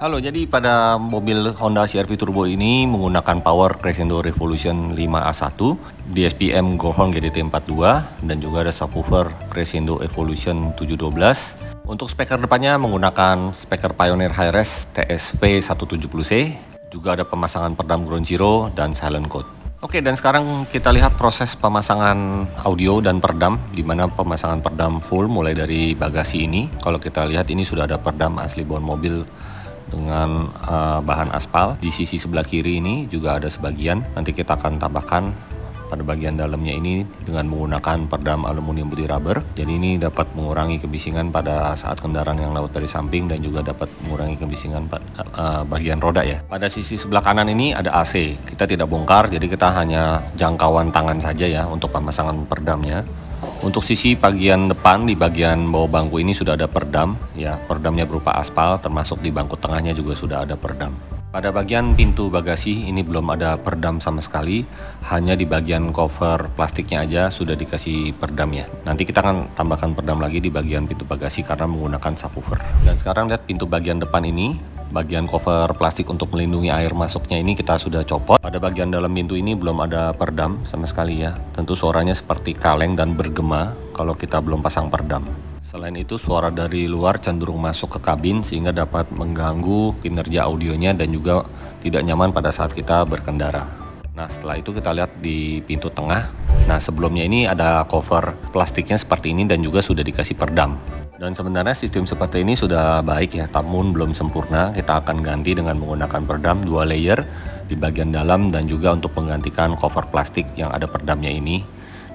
Halo, jadi pada mobil Honda CR-V Turbo ini menggunakan power Crescendo Revolution 5A1, DSP-M Goldhorn GDT42, dan juga ada subwoofer Crescendo Evolution 712. Untuk speaker depannya menggunakan speaker Pioneer Hi-Res TSV170C, juga ada pemasangan peredam Ground Zero dan silent code. Oke, dan sekarang kita lihat proses pemasangan audio dan peredam, di mana pemasangan peredam full mulai dari bagasi ini. Kalau kita lihat ini sudah ada peredam asli bawaan mobil dengan bahan aspal. Di sisi sebelah kiri ini juga ada sebagian. Nanti kita akan tambahkan pada bagian dalamnya ini dengan menggunakan peredam aluminium putih rubber. Jadi ini dapat mengurangi kebisingan pada saat kendaraan yang lewat dari samping dan juga dapat mengurangi kebisingan bagian roda ya. Pada sisi sebelah kanan ini ada AC. Kita tidak bongkar, jadi kita hanya jangkauan tangan saja ya untuk pemasangan peredamnya. Untuk sisi bagian depan, di bagian bawah bangku ini sudah ada peredam ya. Peredamnya berupa aspal, termasuk di bangku tengahnya juga sudah ada peredam. Pada bagian pintu bagasi ini belum ada peredam sama sekali, hanya di bagian cover plastiknya aja sudah dikasih peredam ya. Nanti kita akan tambahkan peredam lagi di bagian pintu bagasi karena menggunakan subwoofer. Dan sekarang lihat pintu bagian depan ini, bagian cover plastik untuk melindungi air masuknya ini kita sudah copot. Pada bagian dalam pintu ini belum ada peredam sama sekali ya. Tentu suaranya seperti kaleng dan bergema kalau kita belum pasang peredam. Selain itu, suara dari luar cenderung masuk ke kabin sehingga dapat mengganggu kinerja audionya dan juga tidak nyaman pada saat kita berkendara. Nah, setelah itu kita lihat di pintu tengah. Nah, sebelumnya ini ada cover plastiknya seperti ini dan juga sudah dikasih peredam. Dan sebenarnya sistem seperti ini sudah baik ya, namun belum sempurna. Kita akan ganti dengan menggunakan peredam 2 layer di bagian dalam dan juga untuk menggantikan cover plastik yang ada peredamnya ini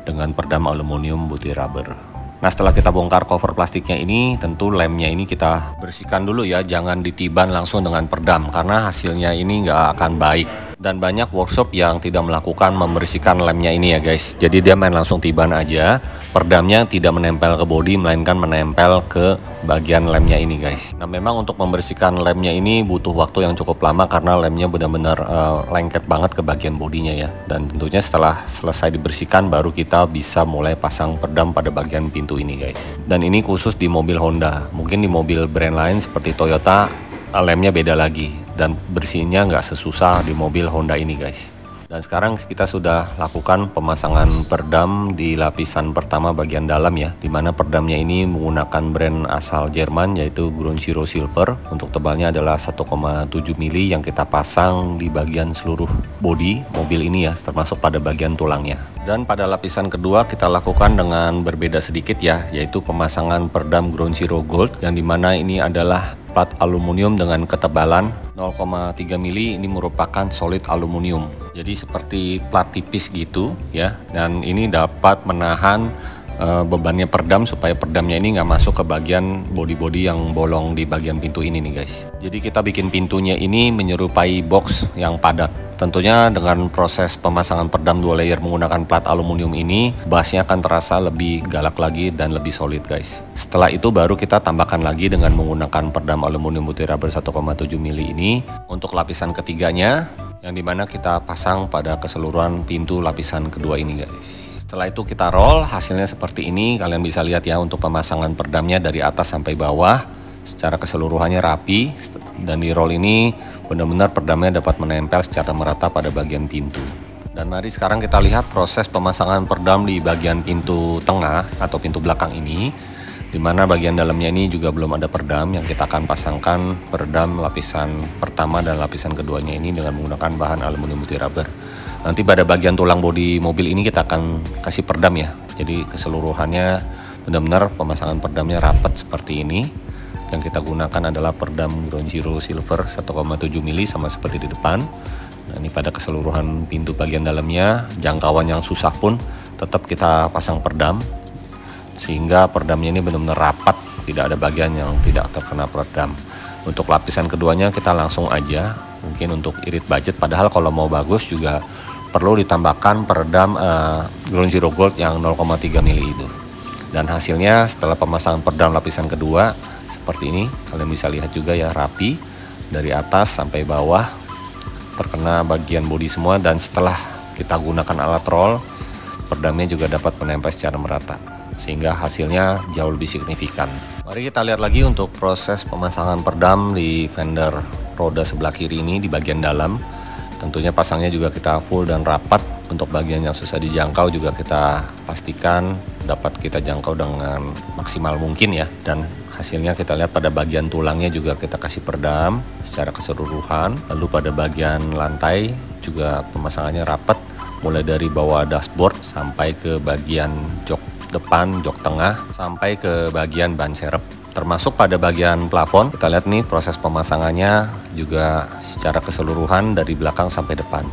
dengan peredam aluminium putih rubber. Nah, setelah kita bongkar cover plastiknya ini, tentu lemnya ini kita bersihkan dulu ya, jangan ditiban langsung dengan peredam karena hasilnya ini nggak akan baik. Dan banyak workshop yang tidak melakukan membersihkan lemnya ini ya guys. Jadi dia main langsung tiban aja, peredamnya tidak menempel ke bodi melainkan menempel ke bagian lemnya ini guys. Nah, memang untuk membersihkan lemnya ini butuh waktu yang cukup lama karena lemnya benar-benar lengket banget ke bagian bodinya ya. Dan tentunya setelah selesai dibersihkan baru kita bisa mulai pasang peredam pada bagian pintu ini guys. Dan ini khusus di mobil Honda. Mungkin di mobil brand lain seperti Toyota lemnya beda lagi dan bersihnya nggak sesusah di mobil Honda ini guys. Dan sekarang kita sudah lakukan pemasangan peredam di lapisan pertama bagian dalam ya, dimana peredamnya ini menggunakan brand asal Jerman yaitu Ground Zero Silver. Untuk tebalnya adalah 1,7 mili yang kita pasang di bagian seluruh bodi mobil ini ya, termasuk pada bagian tulangnya. Dan pada lapisan kedua kita lakukan dengan berbeda sedikit ya, yaitu pemasangan peredam Ground Zero Gold yang dimana ini adalah plat aluminium dengan ketebalan 0,3 mili. Ini merupakan solid aluminium. Jadi seperti plat tipis gitu ya. Dan ini dapat menahan bebannya peredam supaya peredamnya ini nggak masuk ke bagian bodi-bodi yang bolong di bagian pintu ini nih guys. Jadi kita bikin pintunya ini menyerupai box yang padat. Tentunya dengan proses pemasangan peredam 2 layer menggunakan plat aluminium ini, bassnya akan terasa lebih galak lagi dan lebih solid guys. Setelah itu baru kita tambahkan lagi dengan menggunakan peredam aluminium putih rubber 1,7 mili ini untuk lapisan ketiganya, yang dimana kita pasang pada keseluruhan pintu lapisan kedua ini guys. Setelah itu kita roll, hasilnya seperti ini. Kalian bisa lihat ya untuk pemasangan peredamnya dari atas sampai bawah secara keseluruhannya rapi, dan di roll ini benar-benar peredamnya dapat menempel secara merata pada bagian pintu. Dan mari sekarang kita lihat proses pemasangan peredam di bagian pintu tengah atau pintu belakang ini, dimana bagian dalamnya ini juga belum ada peredam. Yang kita akan pasangkan peredam lapisan pertama dan lapisan keduanya ini dengan menggunakan bahan aluminium putih rubber. Nanti pada bagian tulang bodi mobil ini kita akan kasih peredam ya. Jadi keseluruhannya benar-benar pemasangan peredamnya rapat seperti ini. Yang kita gunakan adalah peredam Ground Zero Silver 1,7 mili sama seperti di depan. Nah, ini pada keseluruhan pintu bagian dalamnya, jangkauan yang susah pun tetap kita pasang peredam sehingga peredamnya ini benar-benar rapat, tidak ada bagian yang tidak terkena peredam. Untuk lapisan keduanya kita langsung aja, mungkin untuk irit budget, padahal kalau mau bagus juga perlu ditambahkan peredam Ground Zero Gold yang 0,3 mili itu. Dan hasilnya setelah pemasangan peredam lapisan kedua seperti ini, kalian bisa lihat juga ya, rapi dari atas sampai bawah, terkena bagian bodi semua. Dan setelah kita gunakan alat roll, peredamnya juga dapat menempel secara merata. sehingga hasilnya jauh lebih signifikan. Mari kita lihat lagi untuk proses pemasangan perdam di fender roda sebelah kiri ini di bagian dalam. Tentunya pasangnya juga kita full dan rapat. Untuk bagian yang susah dijangkau juga kita pastikan dapat kita jangkau dengan maksimal mungkin ya. Dan hasilnya kita lihat pada bagian tulangnya juga kita kasih perdam secara keseluruhan. Lalu pada bagian lantai juga pemasangannya rapat, mulai dari bawah dashboard sampai ke bagian jok depan, jok tengah, sampai ke bagian ban serep. Termasuk pada bagian plafon, kita lihat nih proses pemasangannya juga secara keseluruhan dari belakang sampai depan.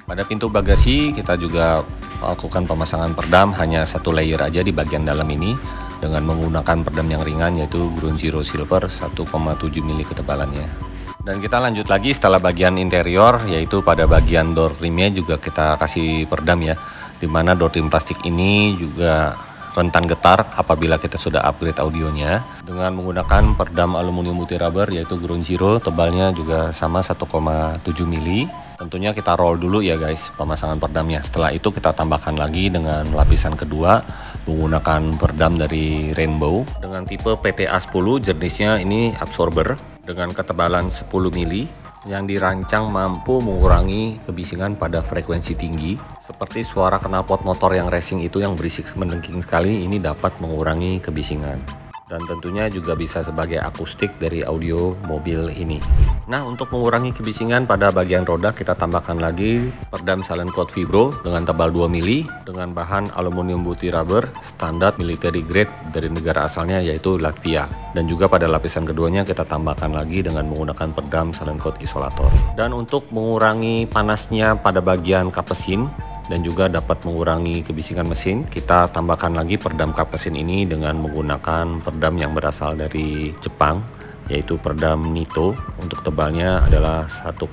Pada pintu bagasi kita juga lakukan pemasangan perdam hanya satu layer aja di bagian dalam ini dengan menggunakan perdam yang ringan yaitu Ground Zero Silver 1,7 mili ketebalannya. Dan kita lanjut lagi setelah bagian interior, yaitu pada bagian door trimnya juga kita kasih perdam ya, dimana door trim plastik ini juga rentan getar apabila kita sudah upgrade audionya dengan menggunakan perdam aluminium multirubber yaitu Ground Zero, tebalnya juga sama 1,7 mili. Tentunya kita roll dulu ya guys pemasangan perdamnya. Setelah itu kita tambahkan lagi dengan lapisan kedua menggunakan perdam dari Rainbow dengan tipe PTA10, jenisnya ini absorber dengan ketebalan 10 mili yang dirancang mampu mengurangi kebisingan pada frekuensi tinggi seperti suara knalpot motor yang racing itu yang berisik mendengking sekali. Ini dapat mengurangi kebisingan dan tentunya juga bisa sebagai akustik dari audio mobil ini. Nah, untuk mengurangi kebisingan pada bagian roda kita tambahkan lagi perdam silent coat vibro dengan tebal 2 mili dengan bahan aluminium multirubber standar military grade dari negara asalnya yaitu Latvia. Dan juga pada lapisan keduanya kita tambahkan lagi dengan menggunakan perdam silent coat isolator. Dan untuk mengurangi panasnya pada bagian kapesin dan juga dapat mengurangi kebisingan mesin, kita tambahkan lagi perdam kapesin ini dengan menggunakan perdam yang berasal dari Jepang yaitu perdam Nito. Untuk tebalnya adalah 1,8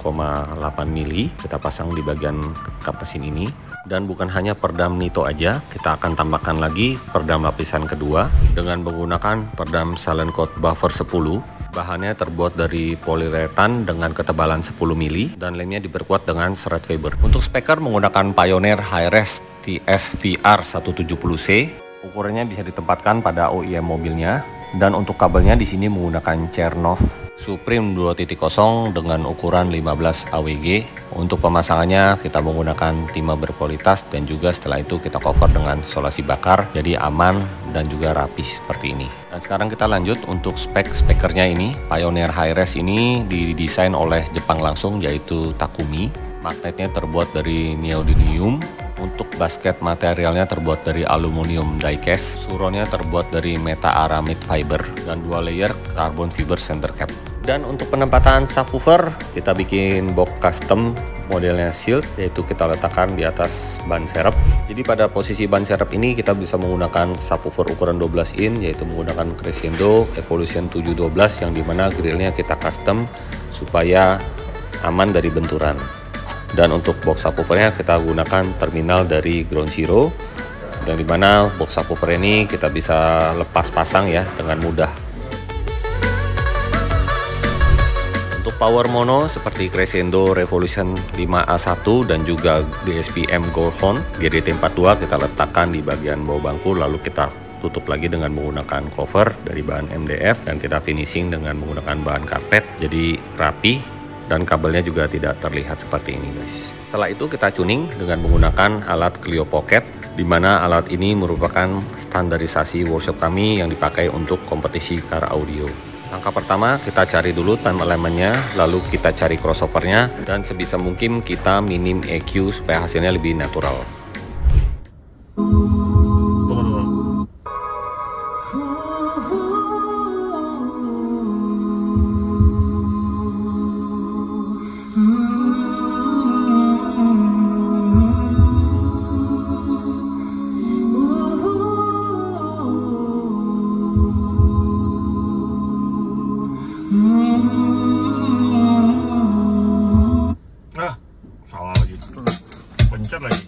mili kita pasang di bagian kapesin ini. Dan bukan hanya perdam Nito aja, kita akan tambahkan lagi perdam lapisan kedua dengan menggunakan perdam silent coat buffer 10. Bahannya terbuat dari poliuretan dengan ketebalan 10 mili dan lemnya diperkuat dengan serat fiber. Untuk speaker menggunakan Pioneer Hi-Res TS-VR 170C. Ukurannya bisa ditempatkan pada OEM mobilnya. Dan untuk kabelnya di sini menggunakan Chernoff Supreme 2.0 dengan ukuran 15 AWG. Untuk pemasangannya kita menggunakan timah berkualitas dan juga setelah itu kita cover dengan solasi bakar, jadi aman dan juga rapi seperti ini. Dan sekarang kita lanjut untuk spekernya ini. Pioneer Hi-Res ini didesain oleh Jepang langsung yaitu Takumi. Magnetnya terbuat dari neodymium. Untuk basket materialnya terbuat dari aluminium diecast, suronnya terbuat dari meta-aramid fiber dan 2 layer carbon fiber center cap. Dan untuk penempatan subwoofer kita bikin box custom modelnya shield, yaitu kita letakkan di atas ban serep. Jadi pada posisi ban serep ini kita bisa menggunakan subwoofer ukuran 12 in yaitu menggunakan Crescendo Evolution 712 yang dimana grillnya kita custom supaya aman dari benturan. Dan untuk box subwoofernya kita gunakan terminal dari Ground Zero, dan dimana box subwoofer ini kita bisa lepas pasang ya dengan mudah. Untuk power mono seperti Crescendo Revolution 5A1 dan juga DSP-M Goldhorn GDT42 kita letakkan di bagian bawah bangku, lalu kita tutup lagi dengan menggunakan cover dari bahan MDF dan kita finishing dengan menggunakan bahan karpet, jadi rapi. Dan kabelnya juga tidak terlihat seperti ini guys. Setelah itu kita tuning dengan menggunakan alat Clio Pocket, di mana alat ini merupakan standarisasi workshop kami yang dipakai untuk kompetisi car audio. Langkah pertama kita cari dulu time elementnya, lalu kita cari crossovernya, dan sebisa mungkin kita minim EQ supaya hasilnya lebih natural. Salah lagi, pencet lagi.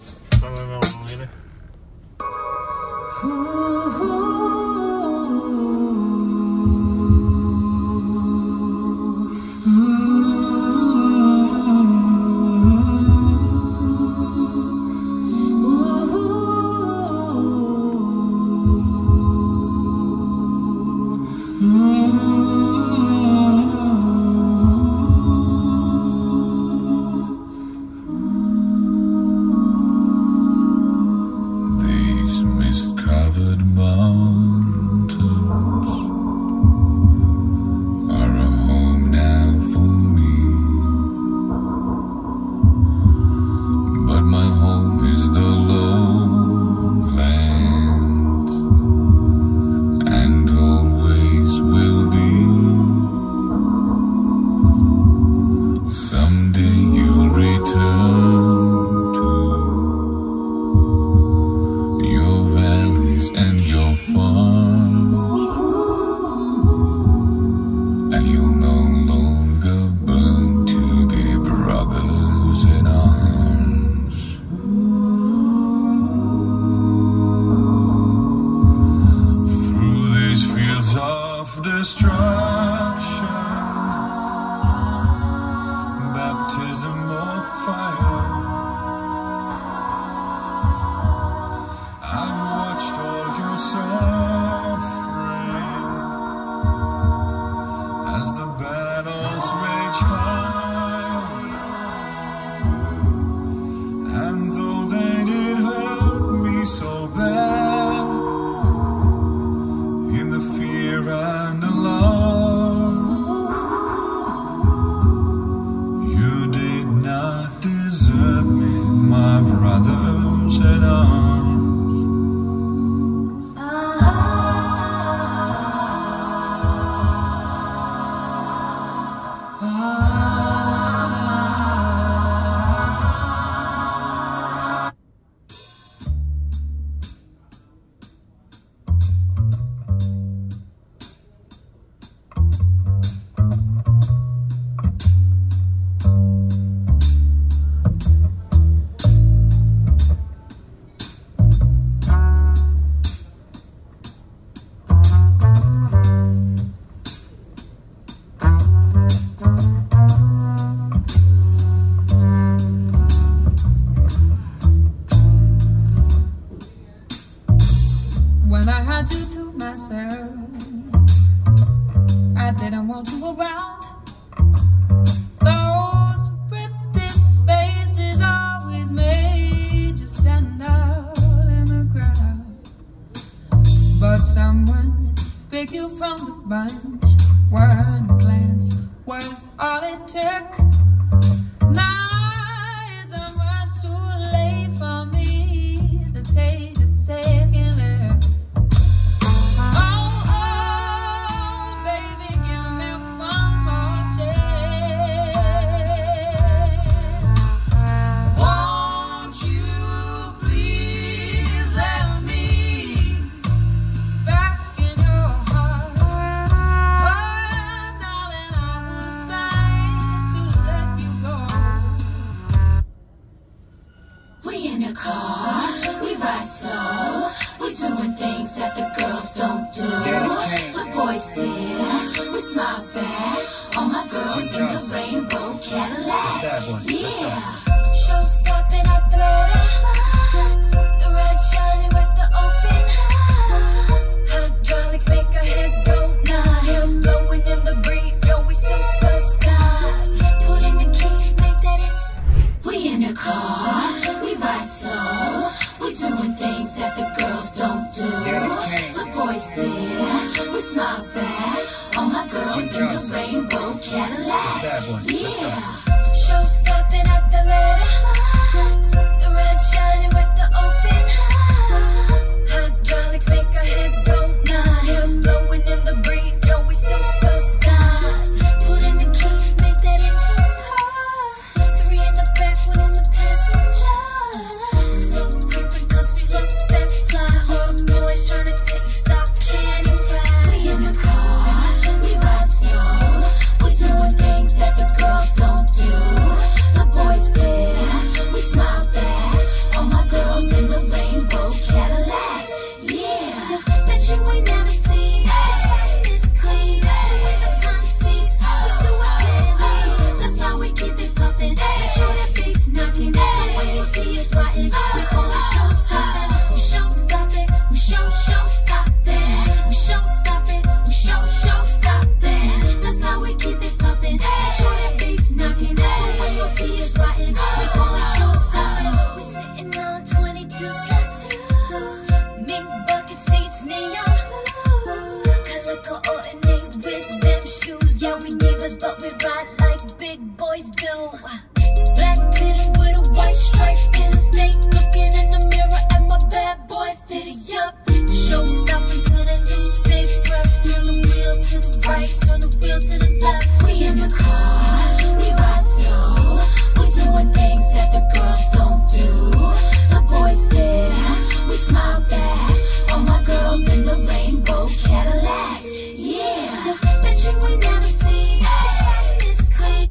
destruction, baptism of fire. I've watched all your suffering as the battles rage high, and though they did hurt me so bad, in the fear and alarm, you did not desert me, my brothers in arms. When I had you to myself, I didn't want you around. Those pretty faces always made you stand out in the crowd. But someone picked you from the bunch. One glance was all it took. Now it's much too late for me to take a second look. We ride slow, we doing things that the girls don't do. The boys stare, we smile back. All my girls in the rainbow Cadillac. Yeah, show stopping at the spots, the red shining with the open hydraulics make our heads go nah. Hair blowing in the breeze, yo, we superstars. Put in the keys, make that engine. We in the car, we ride slow, we doing things that the girls don't do. The boys stare, we smile back. All my girls in the rainbow Cadillac. Yeah, show stopping at the spots, the red shining with the open hydraulics make our heads go nah. Hair blowing in the breeze, yo, we superstars. Put in the keys, make that engine hot. 3 in the back, 1 on the passenger. So creepy 'cause we look that fly. All the boys tryna taste our candy pie. We in the car, we ride slow, we doing things that the girls don't do. The boys stare, we smile back. All my girls in the rainbow Cadillacs. Yeah, bet you ain't never seen just riding this clean. We ain't no time to seats, we do it daily. That's how we keep it pumping. Make sure that bass knocking. So when you see us riding, we call it show stopping. We show stopping, we show stopping. We show stopping, we show stopping. That's how we keep it pumping. Make sure that bass knocking. So when you see us riding, we call it show stopping. We sitting on 22s plus 2, mink bucket seats, neon. Color coordinate with them shoes. Yeah, we divas, but we ride like big boys do. Black titty with a white stripe in a snake. Looking in the mirror at my bad boy fitted up. Show stopping to the loose, big breath. Turn the wheel to the right, turn the wheel to the left. We in the car, we ride slow, we doing things that the girls don't do. The boys stare, we smile back. All my girls in the rainbow Cadillacs. Yeah, bet you ain't never seen just riding this clean.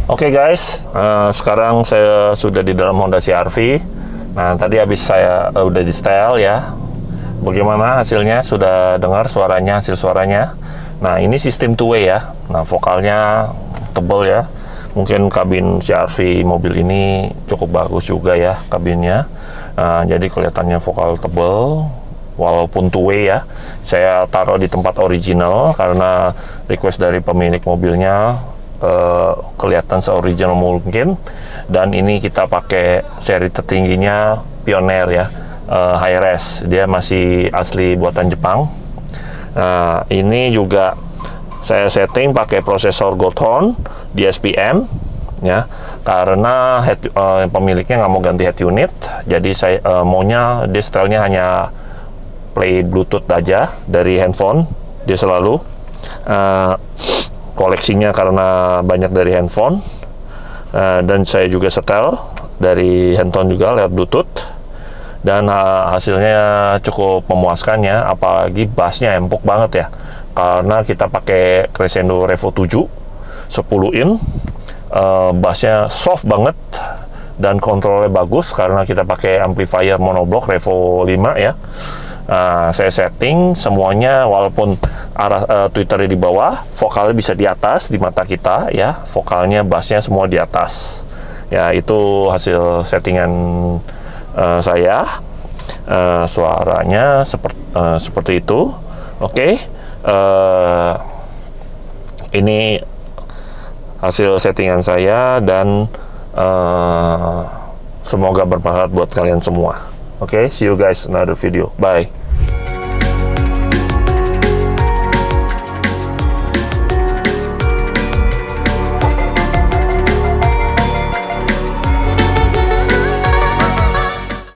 Oke guys, sekarang saya sudah di dalam Honda CR-V. Nah tadi habis saya udah di setel ya, bagaimana hasilnya? Sudah dengar suaranya, hasil suaranya? Nah, ini sistem two-way ya. Nah, vokalnya tebal ya. Mungkin kabin CR-V mobil ini cukup bagus juga ya kabinnya. Jadi kelihatannya vokal tebal, walaupun two-way ya. Saya taruh di tempat original karena request dari pemilik mobilnya, kelihatan se-original mungkin. Dan ini kita pakai seri tertingginya Pioneer ya, high res. Dia masih asli buatan Jepang. Ini juga saya setting pakai prosesor Goldhorn DSPM ya, karena pemiliknya nggak mau ganti head unit. Jadi saya maunya dia stylenya hanya play Bluetooth aja dari handphone. Dia selalu koleksinya karena banyak dari handphone, dan saya juga setel dari handphone juga lewat Bluetooth, dan hasilnya cukup memuaskan ya, apalagi bassnya empuk banget ya, karena kita pakai Crescendo Revo 7 10 in, bassnya soft banget dan kontrolnya bagus karena kita pakai amplifier monoblock Revo 5 ya. Saya setting semuanya, walaupun arah tweeternya di bawah, vokalnya bisa di atas di mata kita ya, vokalnya, bassnya semua di atas ya. Itu hasil settingan saya. Suaranya seperti itu. Oke. Ini hasil settingan saya, dan semoga bermanfaat buat kalian semua. Oke, see you guys another video. Bye.